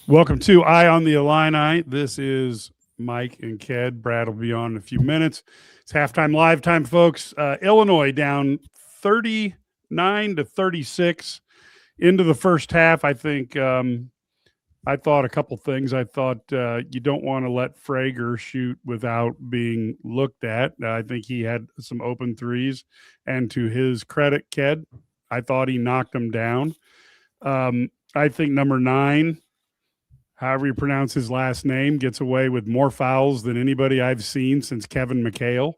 Welcome to Eye on the Illini. This is Mike and Ked. Brad will be on in a few minutes. It's halftime live time, folks. Illinois down 39-36 into the first half. I think I thought a couple things. I thought you don't want to let Frager shoot without being looked at. I think he had some open threes, and to his credit, Ked, I thought he knocked them down. I think number 9, however you pronounce his last name, gets away with more fouls than anybody I've seen since Kevin McHale.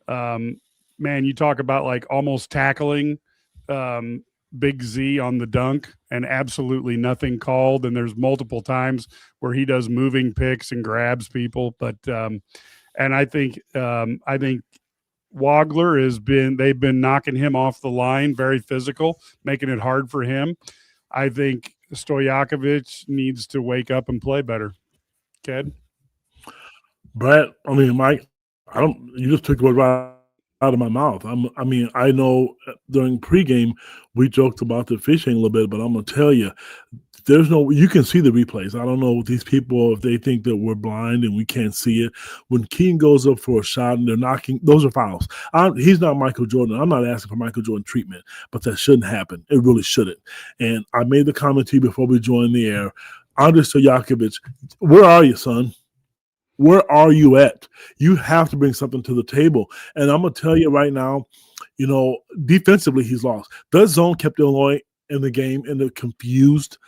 Man, you talk about like almost tackling Big Z on the dunk and absolutely nothing called. And there's multiple times where he does moving picks and grabs people. But and I think Wagler they've been knocking him off the line, very physical, making it hard for him. I think Stojakovic needs to wake up and play better. Ked? Brad, Mike, you just took it right out of my mouth. I know during pregame we joked about the officiating a little bit, but I'm going to tell you, you can see the replays. I don't know these people, if they think that we're blind and we can't see it. When Keaton goes up for a shot and they're knocking, those are fouls. He's not Michael Jordan. I'm not asking for Michael Jordan treatment, but that shouldn't happen. It really shouldn't. And I made the comment to you before we joined the air. Andrej Stojakovic, where are you, son? Where are you at? You have to bring something to the table. And I'm going to tell you right now, defensively he's lost. That zone kept Illinois in the game, and it confused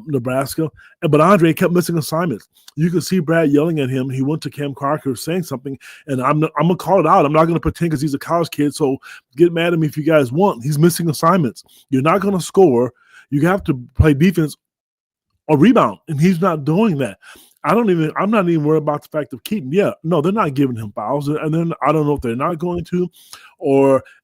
Nebraska. But Andre kept missing assignments. You can see Brad yelling at him. He went to Cam Carter saying something, and I'm going to call it out. I'm not going to pretend because he's a college kid, so get mad at me if you guys want. He's missing assignments. You're not going to score. You have to play defense or rebound, and he's not doing that. I'm not even worried about the fact of Keaton. Yeah, no, they're not giving him fouls. And then I don't know if they're not going to,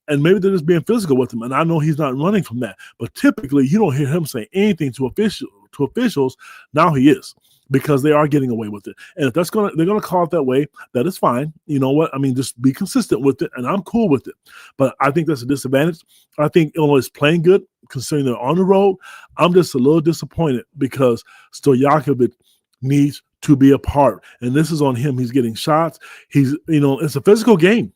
and maybe they're just being physical with him. And I know he's not running from that. But typically you don't hear him say anything to officials. Now he is, because they are getting away with it. And if they're gonna call it that way, that is fine. You know what? Just be consistent with it, and I'm cool with it. But I think that's a disadvantage. I think Illinois is playing good considering they're on the road. I'm just a little disappointed because Stojakovic needs to be a part, and this is on him. He's getting shots. It's a physical game.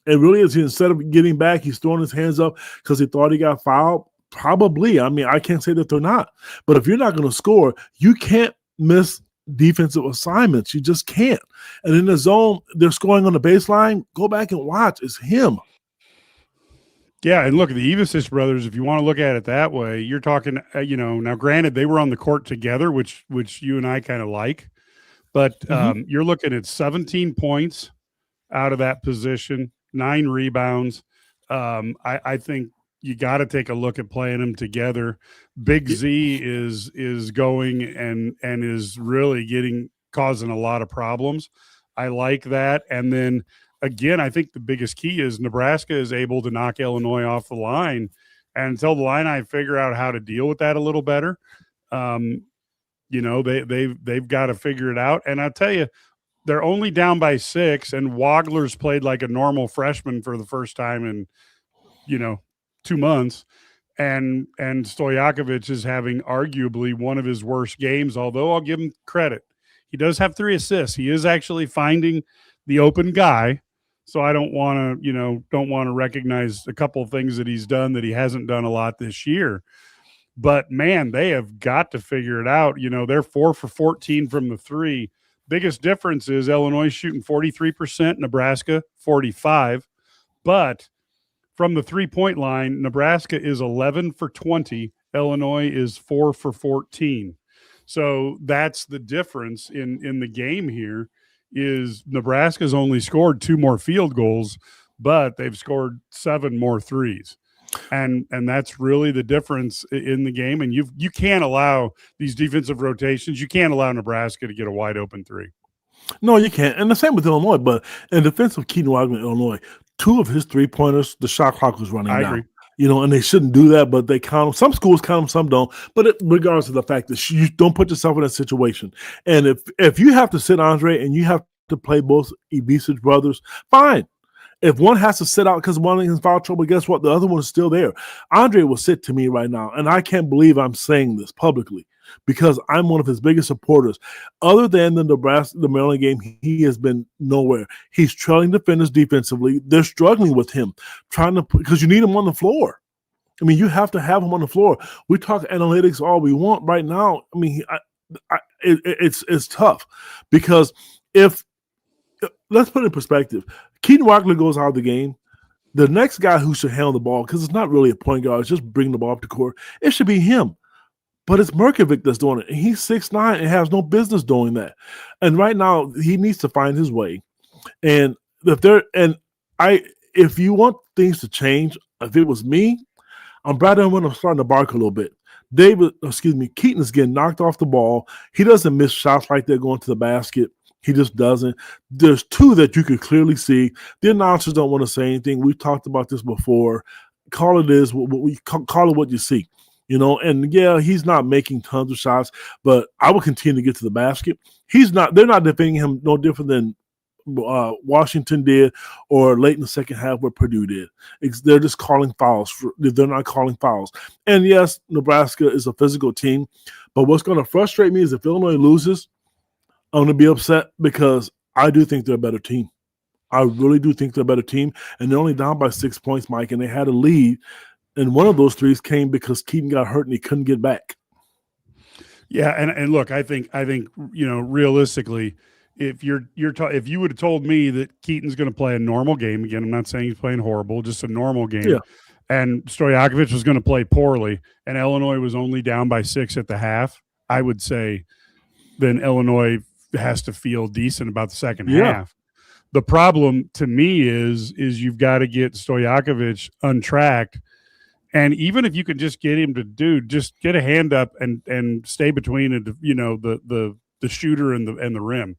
It really is. Instead of getting back, he's throwing his hands up because he thought he got fouled. Probably. I can't say that they're not. But if you're not going to score, you can't miss defensive assignments. You just can't. And in the zone, they're scoring on the baseline. Go back and watch. It's him. Yeah, and look, the Ivisic brothers, if you want to look at it that way, you're talking, now granted, they were on the court together, which you and I kind of like. But you're looking at 17 points out of that position, 9 rebounds. I think you got to take a look at playing them together. Big Z is going and is really causing a lot of problems. I like that. And then again, I think the biggest key is Nebraska is able to knock Illinois off the line, and until the Illini figure out how to deal with that a little better, they've got to figure it out. And I'll tell you, they're only down by 6, and Wagler's played like a normal freshman for the first time in 2 months, and Stojakovic is having arguably one of his worst games, although I'll give him credit. He does have 3 assists. He is actually finding the open guy. So I don't want to recognize a couple of things that he's done that he hasn't done a lot this year. But man, they have got to figure it out. They're 4 for 14 from the 3. Biggest difference is Illinois shooting 43%, Nebraska 45%. But from the 3-point line, Nebraska is 11 for 20. Illinois is 4 for 14. So that's the difference in the game here. Is Nebraska's only scored 2 more field goals, but they've scored 7 more threes. And that's really the difference in the game. And you can't allow these defensive rotations. You can't allow Nebraska to get a wide open 3. No, you can't. And the same with Illinois. But in defense of Keaton Wagner, Illinois, 2 of his 3-pointers, the shot clock was running down. I agree. And they shouldn't do that, but they count them. Some schools count them, some don't. But regardless of the fact that you don't put yourself in that situation. And if you have to sit Andre and you have to play both Ivisic brothers, fine. If one has to sit out because one is in foul trouble, guess what? The other one is still there. Andre will sit to me right now, and I can't believe I'm saying this publicly. because I'm one of his biggest supporters. Other than the Maryland game, he has been nowhere. He's trailing defenders defensively. They're struggling with him, because you need him on the floor. I mean, you have to have him on the floor. We talk analytics all we want right now. I mean, it's tough because let's put it in perspective. Keaton Wagler goes out of the game. The next guy who should handle the ball, because it's not really a point guard, it's just bringing the ball up the court, it should be him. But it's Merkovic that's doing it. And he's 6'9" and has no business doing that. And right now, he needs to find his way. And if you want things to change, if it was me, I'm starting to bark a little bit. Keaton is getting knocked off the ball. He doesn't miss shots like they're going to the basket. He just doesn't. There's two that you could clearly see. The announcers don't want to say anything. We've talked about this before. Call it what you see. And yeah, he's not making tons of shots, but I will continue to get to the basket. They're not defending him no different than Washington did or late in the second half where Purdue did. They're just calling fouls. They're not calling fouls. And yes, Nebraska is a physical team, but what's going to frustrate me is if Illinois loses, I'm going to be upset because I do think they're a better team. I really do think they're a better team, and they're only down by 6 points, Mike, and they had a lead, and one of those threes came because Keaton got hurt and he couldn't get back. Yeah, and look, I think realistically, if if you would have told me that Keaton's going to play a normal game again, I'm not saying he's playing horrible, just a normal game. Yeah. And Stojakovic was going to play poorly, and Illinois was only down by 6 at the half, I would say then Illinois has to feel decent about the second half. The problem to me is you've got to get Stojakovic untracked, and even if you can just get him to just get a hand up and stay between the shooter and the rim.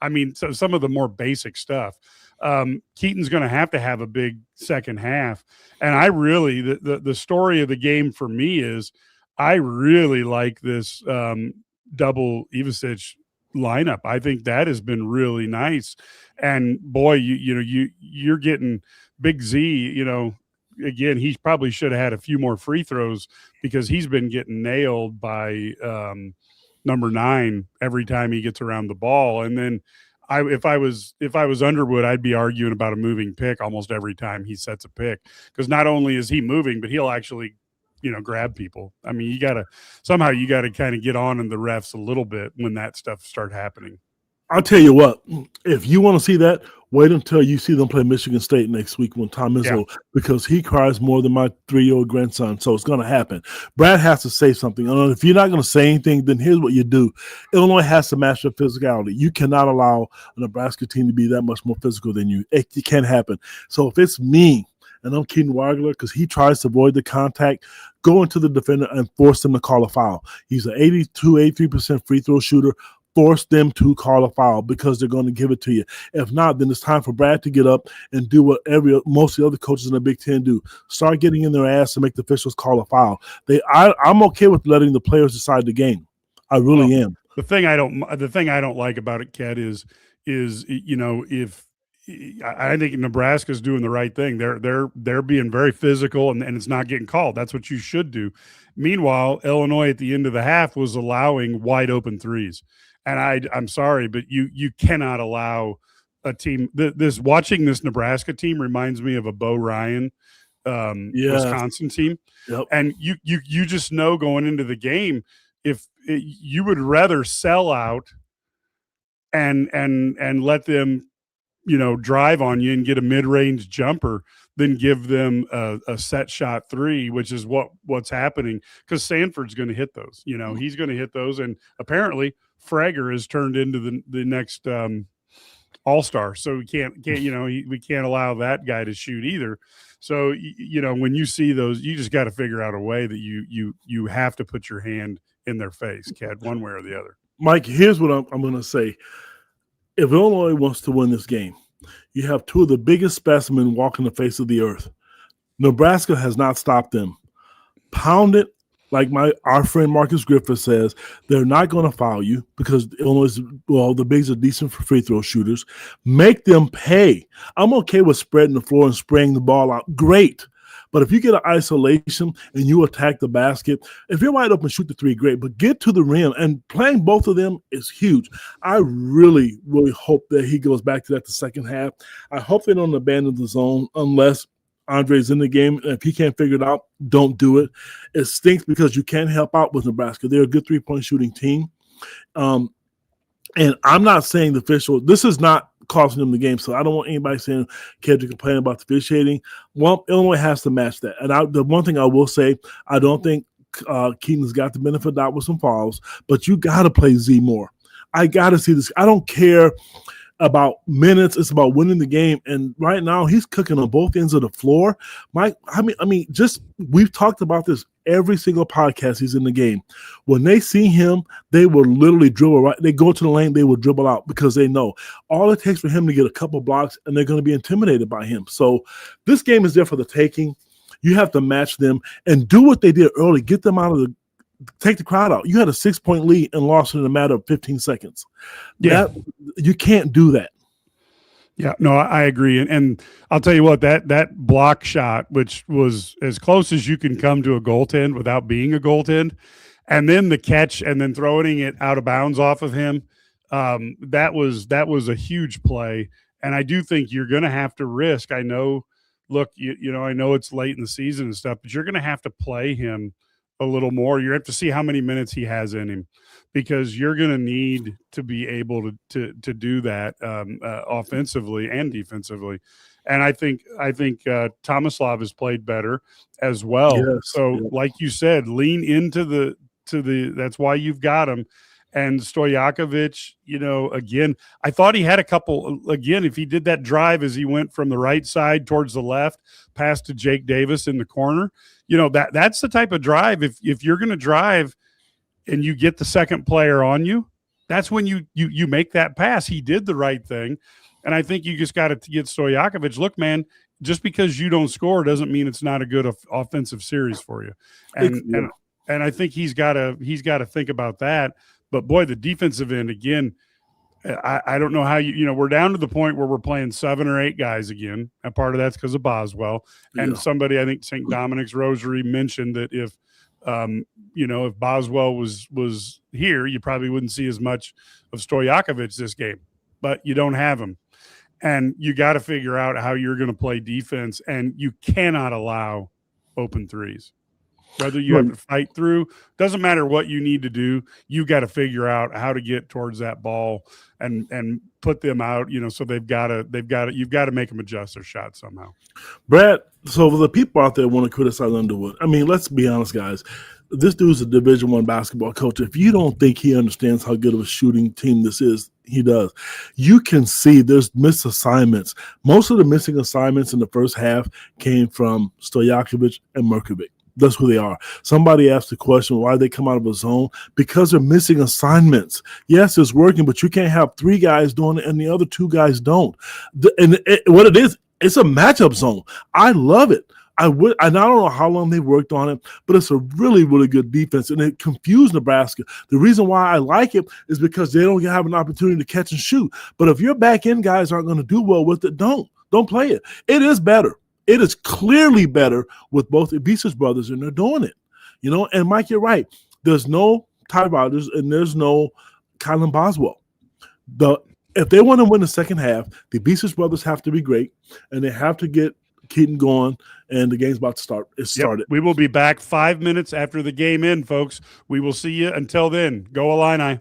I mean, so some of the more basic stuff. Keaton's going to have a big second half, and I really the story of the game for me is I really like this double Ivisic lineup. I think that has been really nice. And boy, you're getting Big Z, again, he probably should have had a few more free throws because he's been getting nailed by number 9 every time he gets around the ball. And then if I was Underwood, I'd be arguing about a moving pick almost every time he sets a pick, because not only is he moving, but he'll actually grab people. I mean, you got to kind of get on in the refs a little bit when that stuff start happening. I'll tell you what, if you want to see that, wait until you see them play Michigan State next week when Tom Izzo, because he cries more than my 3-year-old grandson. So it's going to happen. Brad has to say something. If you're not going to say anything, then here's what you do. Illinois has to match their physicality. You cannot allow a Nebraska team to be that much more physical than you. It can't happen. So if it's me, and I'm Keaton Wagler, because he tries to avoid the contact, go into the defender and force them to call a foul. He's an 83% free throw shooter. Force them to call a foul because they're going to give it to you. If not, then it's time for Brad to get up and do what most of the other coaches in the Big Ten do. Start getting in their ass and make the officials call a foul. I'm okay with letting the players decide the game. I really am. The thing I don't like about it, Ked, is if I think Nebraska's doing the right thing. They're being very physical and it's not getting called. That's what you should do. Meanwhile, Illinois at the end of the half was allowing wide open threes. And I'm sorry, but you cannot allow a team watching this Nebraska team reminds me of a Bo Ryan Wisconsin team. Yep. And you just know going into the game, if you would rather sell out and let them drive on you and get a mid-range jumper than give them a set shot 3, which is what's happening, because Sanford's going to hit those. He's going to hit those, and apparently Frager has turned into the next all-star, so we can't allow that guy to shoot either. So when you see those, you just got to figure out a way that you have to put your hand in their face, Ked, one way or the other. Mike, here's what I'm going to say. If Illinois wants to win this game, you have 2 of the biggest specimens walking the face of the earth. Nebraska has not stopped them. Pound it, like our friend Marcus Griffith says. They're not going to foul you because Illinois, the bigs are decent for free throw shooters. Make them pay. I'm okay with spreading the floor and spraying the ball out. Great. But if you get an isolation and you attack the basket, if you're wide open, shoot the three, great. But get to the rim, and playing both of them is huge. I really, really hope that he goes back to that the second half. I hope they don't abandon the zone unless Andre's in the game. If he can't figure it out, don't do it. It stinks because you can't help out with Nebraska. They're a good three-point shooting team. And I'm not saying the official, this is not costing them the game, so I don't want anybody saying Ked to complain about the officiating. Well, Illinois has to match that. And the one thing I will say, I don't think Keaton's got the benefit of that with some fouls, but you got to play Z more. I got to see this. I don't care about minutes. It's about winning the game. And right now he's cooking on both ends of the floor. Mike, I mean, just we've talked about this every single podcast he's in the game. When they see him, they will literally dribble right. They go to the lane, they will dribble out because they know all it takes for him to get a couple blocks and they're going to be intimidated by him. So this game is there for the taking. You have to match them and do what they did early. Get them out of the take the crowd out. You had a 6-point lead and lost in a matter of 15 seconds. Yeah. You can't do that. Yeah, no, I agree. And I'll tell you what, that block shot, which was as close as you can come to a goaltend without being a goaltend, and then the catch and then throwing it out of bounds off of him, that was a huge play. And I do think you're going to have to risk. I know, look, you know, I know it's late in the season and stuff, but you're going to have to play him a little more. You have to see how many minutes he has in him, because you're going to need to be able to do that offensively and defensively. And I think Tomislav has played better as well. Yes, so like you said, lean into the that's why you've got him. And Stojakovic, you know, again, I thought he had a couple, again, if he did that drive as he went from the right side towards the left, pass to Jake Davis in the corner, you know, that's the type of drive. If you're going to drive and you get the second player on you, that's when you make that pass. He did the right thing. And I think you just got to get Stojakovic. Look, man, just because you don't score doesn't mean it's not a good offensive series for you. And I think he's got to think about that. But boy, the defensive end again, I don't know how you know, we're down to the point where we're playing 7 or 8 guys again. And part of that's because of Boswell. And somebody, I think St. Dominic's Rosary mentioned that if you know, if Boswell was here, you probably wouldn't see as much of Stojakovic this game. But you don't have him. And you got to figure out how you're going to play defense, and you cannot allow open threes. Whether you have to fight through, doesn't matter what you need to do. You got to figure out how to get towards that ball and put them out. You know, so you've got to make them adjust their shot somehow. Brad, so for the people out there want to criticize Underwood, I mean, let's be honest, guys. This dude's a Division I basketball coach. If you don't think he understands how good of a shooting team this is, he does. You can see there's missed assignments. Most of the missing assignments in the first half came from Stojakovic and Merkovic. That's who they are. Somebody asked the question, why they come out of a zone? Because they're missing assignments. Yes, it's working, but you can't have 3 guys doing it and the other 2 guys don't. What it is, it's a matchup zone. I love it. I don't know how long they worked on it, but it's a really, really good defense, and it confused Nebraska. The reason why I like it is because they don't have an opportunity to catch and shoot. But if your back end guys aren't going to do well with it, don't play it. It is better. It is clearly better with both Ibise's brothers, and they're doing it. You know, and Mike, you're right. There's no Ty Rodgers and there's no Kylan Boswell. If they want to win the second half, the Ibise's brothers have to be great, and they have to get Keaton going, and the game's about to start. It started. We will be back 5 minutes after the game in, folks. We will see you. Until then, go Illini.